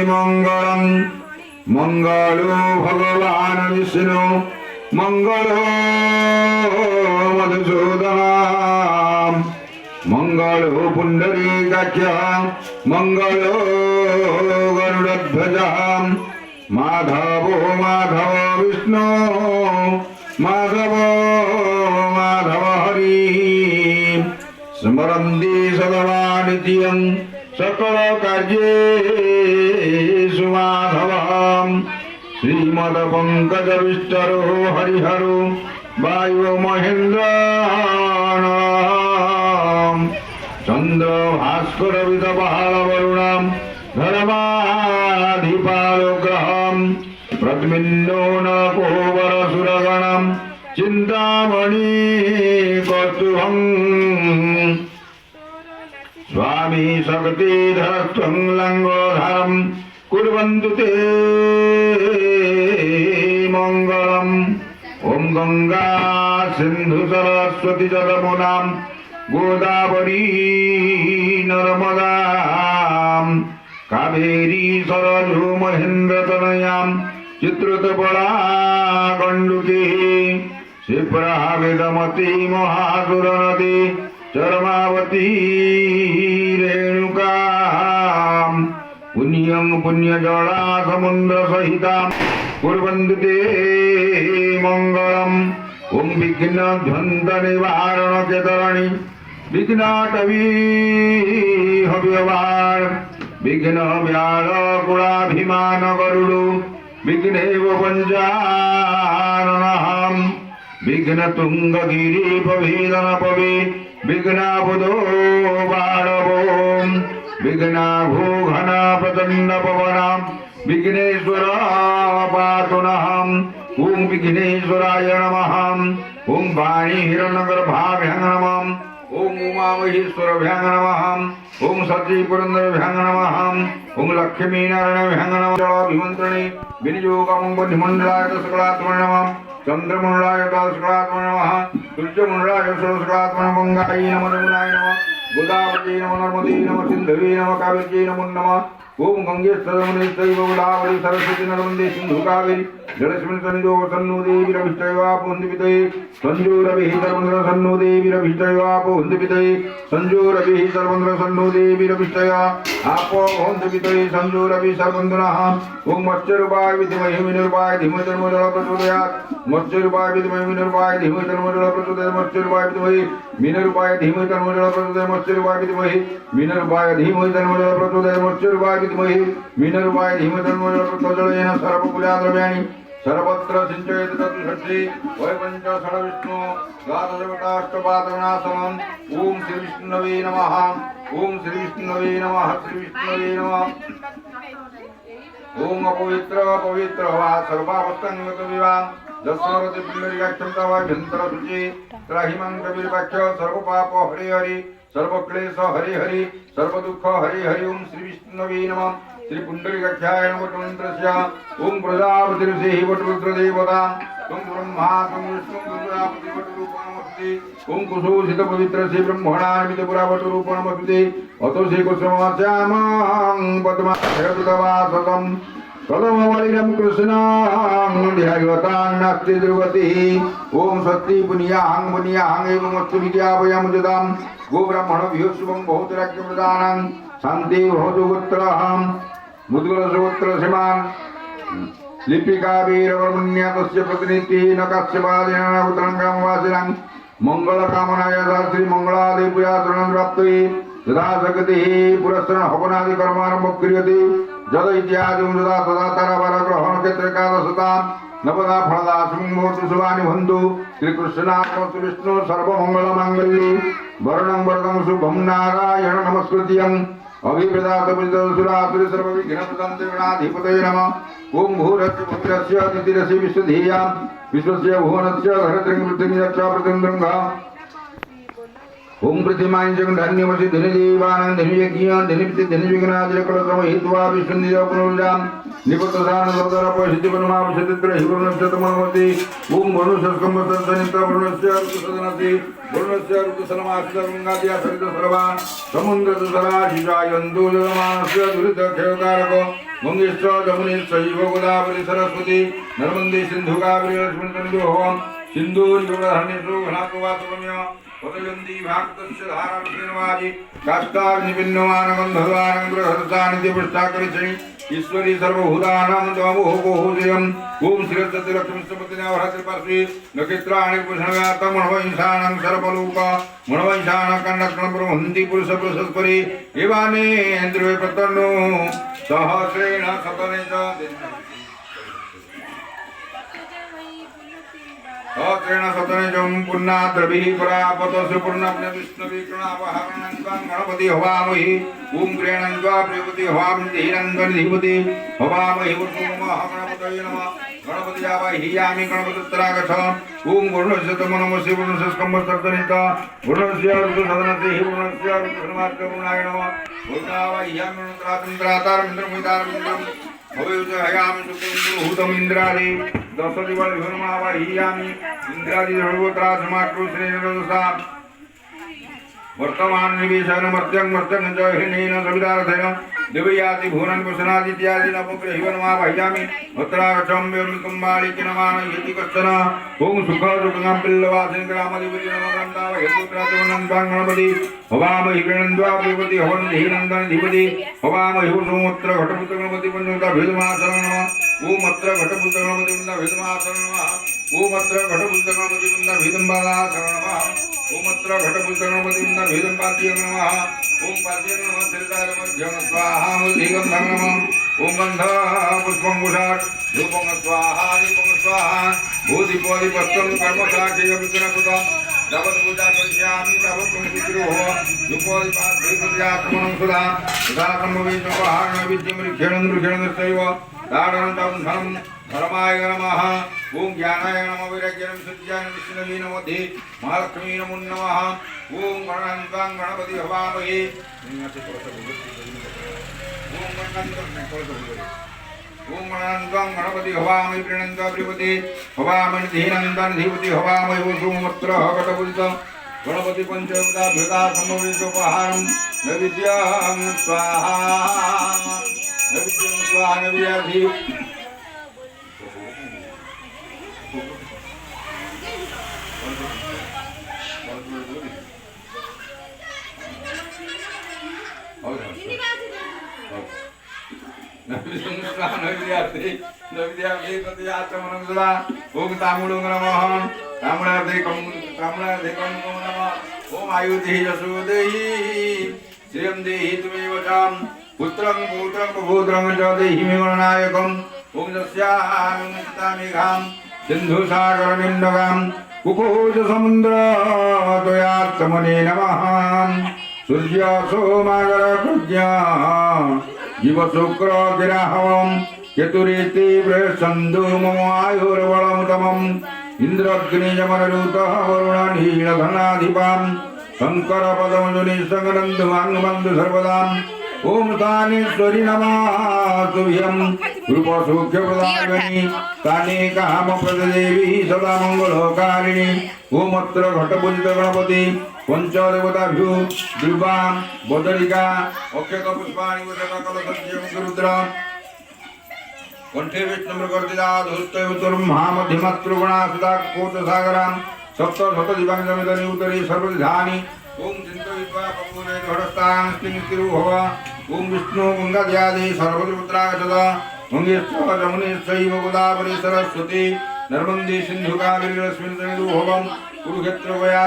मंगलम मंगलो भगवान विष्णु मंगलो मधुसूदन मंगलो पुंडरीकाक्ष मंगलो गरुडध्वज माधवो माधव विष्णु माधव माधव हरि स्मरन्ति सदा नित्यं सकल कार्येषु माधवम् श्रीमद पंकज विष्टरो हरिहरो वायु महेन्द्र चंद्र भास्कर विदपहाल वरुणम धर्माधिपालग्रहम प्रतिबिंदो न कोवर सुरगणम चिंतामणि कौस्तुभं स्वामी शक्तिधरत्वं लंगोधरं कुर्वन्तु ते मंगलम् ओम गंगा सिंधु सरस्वती जलमुनां गोदावरी नर्मदा कावेरी सरजू महेन्द्रतनयां चित्रतपला गंडुकी क्षिप्रा वेदमती महासुरनदी चरमावती रेणुका पुण्यं पुण्यजला समुद्र सहिता कुर्वन्तु ते मंगलम् ओम विघ्न ध्वंत निवारण केतरणी विघ्नाटवी हव्यवार विघ्न व्याल कुलाभिमान गरुडो विघ्नेव पंचाननहं विघ्न तुंगगिरि पभेदन पवे विघ्नाबुधो बाणवो विघ्नाघो घन प्रचंड पवनम् विघ्नेश्वर पातु नः ओम विघ्नेश्वराय नमः ओम वाणी हिरण्यगर्भाभ्यां नमः ओम उमामहेश्वराभ्यां नमः ओम सती पुरंदराभ्यां नमः ओम लक्ष्मी नारायणाभ्यां नमः अभिमंत्रणे विनियोगं बुद्धिमंडलाय सकलात्मने नमः चंद्रमंडलाय सकलात्मने नमः सूर्यमंडलाय सकलात्मने गंगायै नमः नमोनाय नमः गोदावरी नमः नर्मदे नमः सिंधवे नमः कावेरी नमो नमः ओम गंगे सरस्वती गोदावरी सरस्वती नर्मदे सिंधु कावेरी जलस्मिन् संजोग सन्नो देवी रविष्टैवापो हन्तिपितये संजो रविः सर्वन्द्र सन्नो देवी रविष्टैवापो हन्तिपितये संजो रविः सर्वन्द्र सन्नो देवी रविष्टया आपो हन्तिपितये संजो रवि सर्वन्द्रः ओम मत्स्यरूपाय विद्महे मीनरूपाय धीमहि तन्नो जलः प्रचोदयात् मत्स्यरूपाय विद्महे मीनरूपाय धीमहि तन्नो जलः प्रचोदयात् मत्स्यरूपाय विद्महे मीनरूपाय धीमहि तन्नो जलः प्रचोदयात् मत्स्यरूपाय विद्महे मीनरूपाय धीमहि तन्नो जलः प्रचोदयात् मत्स्यरूपाय विद्महे मीनरूपाय धीमहि तन्नो जलः प्रचोदयात् सर्वकुलाद्रव्याणि सर्वत्र सिंचयति तत् षट्सी वैपञ्च षड्विष्णु द्वादशवटाष्टपादनासनम् ओम श्री विष्णवे नमः ओम श्री विष्णवे नमः श्री विष्णवे नमः ओम अपवित्र पवित्र वा सर्वावस्थांगत विवाह दशरथि पुंडरीकाक्षं तव अभ्यंतर शुचि त्राहिमं कबीरपाक्ष सर्वपाप हरे हरि सर्वक्लेश हरे हरि सर्वदुःख हरे हरि ओम श्री विष्णवे नमः श्री पुंडरीकाक्षाय नमः मंत्रस्य ओम प्रजापति ऋषिः वटरुद्रदेवता तुम ब्रह्मा तुम विष्णु तुम प्रजापति वटरूपनमस्ति ओम कुसुसित पवित्र श्री ब्रह्मणामित पुरा वटरूपनमस्ति अतो श्री कुसुमस्यामं पद्माक्षरतवासतं कदमवलिनं कृष्णां ध्यायतां नास्ति दुर्गतिः ओम सत्ति पुनियाहं मुनियाहं एवं मत्सु विद्याभयं मुजदां गोब्राह्मणभ्यो शुभं बहुतराज्ञप्रदानं शान्ति भवतु गोत्रहं मुद्गलसुगोत्र श्रीमान् लिपिका वीरवर्मण्य तस्य प्रतिनिधि न कश्यपादिना उत्तरंगं वासिनं मंगलकामनाय श्री मंगलादि पूजाचरणं प्राप्तये यदा जगतिः पुरस्सरण हवनादि कर्मारम्भः क्रियते जल इत्यादिं यदा तदा तारावारग्रहण क्षेत्रकादशतां नवदा फलदा सुमङ्गलतु शुभानि भवन्तु श्रीकृष्णार्पणमस्तु विष्णु सर्वमङ्गलमाङ्गल्ये वरणं वरदं शुभं नारायण नमस्कृत्यं अभिप्रदातपुरितसुरासुरि सर्वविघ्नप्रदं गणाधिपतये नमः ओम भूरस्य पुत्रस्य तिथिरसि विश्वधेयां विश्वस्य भुवनस्य धरत्रिं पृथिवीरक्षा प्रतिन्द्रंगा ओम प्रतिमान जगन धन्यमसि धनिदेवानं धनियज्ञ धनिपित धनिविघ्नादिर कलत्रम हेत्वा विष्णुदेव पुनरुजाम निपतदान सदर परिस्थिति परमा विशेषत्र हिवर्णक्षतमनमति ओम वरुणसस्कम्बतनित वरुणस्य ऋतुसदनति वरुणस्य ऋतुसनमासितगंगाद्या सरित सर्वा समुद्रतसराशिजायन्तु जलमानस्य दुरितक्षयकारक गंगेश्च जमुनेश्चैव गोदावरी सरस्वती नर्मदे सिन्धु कावेरी लक्ष्मण सिन्धु सिन्धूर्युगधर्मेषु घनात्वासुरम्य पदयन्ती भाक्तस्य धारानुसेनवाजी काष्ठाग्निपिन्नमानगन्धर्वानङ्ग्रहर्षानित्यपुष्टाकरिचै ईश्वरी सर्वभूतानां त्वमोहोजयम् ओम श्रीरस्ततिलक्ष्मीस्तपतिनावरात्रिपार्श्वे नक्षत्राणि पुष्णव्यातं मणवंशानां सर्वलोक मणवंशानां कण्डक्षणप्रवहन्ति पुरुषपुरुषस्परि एवानेन्द्रिये प्रतन्नो सहस्रेण सतने च अत्रेण सतनेजं पुन्नाद्रभिः परापतस्य पूर्णज्ञ विष्णुविक्रणापहरणं गणपति हवामहि ओम क्रीणन्त्वा प्रियपति हवामि धीरन्वनिधिपति हवामहि वसुमः गणपतये नमः गणपति आवाहयामि गणपतित्रागच्छ ओम वरुणस्य तमनमसि वरुणस्य स्कम्भस्तर्जनित वरुणस्य ऋतुसदनस्य हि वरुणस्य ऋतुसन्मात्रपूर्णाय नमः वरुणावाहयामि वरुणत्रातन्त्रातारमिन्द्रमितारमिन्द्रम् भवेयुजहयामि सुखेन्दुहूतमिन्द्रादि दशदिवलभिर्मावाहयामि इन्द्रादि सर्वत्रासमाकृष्णेन वर्तमान निवेशन मर्त्यं मर्त्यं च हिनेन सवितारथेन दिव्याति भुवनं कुशनादित्यादि नपुग्रहिवनमावाहयामि अत्रागच्छं व्योमिकम्बालिकिनमान यति कश्चन ओम सुख सुखं पिल्लवासिन ग्रामधिपति नमोगन्धावयतुत्रातवनं गणपति हवामहि प्रणन्द्वा प्रियपति हवन धीनन्दन धीपति हवामहि सोमत्र घटपुत्र गणपति पंचमुखा भेदमासनं नमः ओम अत्र घटपुत्र गणपति वृंदा भेदमासनं नमः ओम अत्र घटपुत्र गणपति वृंदा भेदम्बालासनं नमः ओम अत्र घटपुत्र गणपति वृंदा भेदम्पाद्यं नमः ओम पाद्यं नमः त्रिकालमध्यं स्वाहा मुदिगं नमः ओम गंध पुष्पं गुषात् धूपं स्वाहा दीपं स्वाहा भूदिपोदिपत्रं कर्मसाक्षी विघ्नकृतं दावत पूजा करिष्यामि तावत् पुण्यपितरोः धूपोदिपाद्यप्रत्यात्मनं सुधा तथा सम्भवेत्पहारणं विद्यं ऋक्षणं ताडनं धनं धर्माय नमः ओम ज्ञानाय नमः वैराग्यं सत्याय विष्णवे नमः दे महालक्ष्मी नमो नमः ओम गणान्तां गणपति हवामहे ओम गणान्तां गणपति हवामहे प्रणन्ता प्रियपति हवामहे धीनन्दन धीपति हवामहे सोमत्र घटपुरित गणपति पंचभूता सम्भवेत्पहारं नैवेद्यं स्वाहा नैवेद्यं स्वाहा नैवेद्याधि ओम तामुड़ं नमः तामुड़ार्थे कं नमः ओम आयुधि यशोदेहि श्रियं देहि त्वमेव च पुत्रं पौत्रं बभूत्रं च देहि मे गणनायकम् ओम यस्यामितामेघां सिन्धुसागरनिन्दगां कुकुज समुद्र द्वयात्मने नमः सूर्य सोमागर प्रज्ञा जीव शुक्र गिराहवं केतुरेति बृहस्सन्धु मम आयुर्बलमुत्तमम् इन्द्रग्निजमनरुतः वरुण नीलघनाधिपां शङ्कर पदमजुनि संगनन्दुमाङ्गबन्धु सर्वदाम् ओम तानेश्वरी नमः तुभ्यं रूपसौख्यप्रदायिनी ताने कामप्रददेवी सदा मंगलकारिणी ओम अत्र घटपूजित गणपति पंचदेवताभ्यो दिव्यां बदरिका अक्षतपुष्पाणि वसकलसज्जमुरुद्र कंठे विष्णुमृगर्दिदा धूर्तयुतुर्महामध्यमत्रुगुणा सुधा कोटसागरां सप्तशतदिवाङ्गमिदनि उत्तरे सर्वधानि ओम चिंतयित्वा पपूरे घटस्थां स्थितिरुभव ओम विष्णु गंगाद्यादि सर्वपुत्रागच्छत गंगेश्च जमुनेश्चैव गोदावरी सरस्वती नर्मदे सिन्धु कावेरी लक्ष्मी सिन्धुभवं कुरुक्षेत्र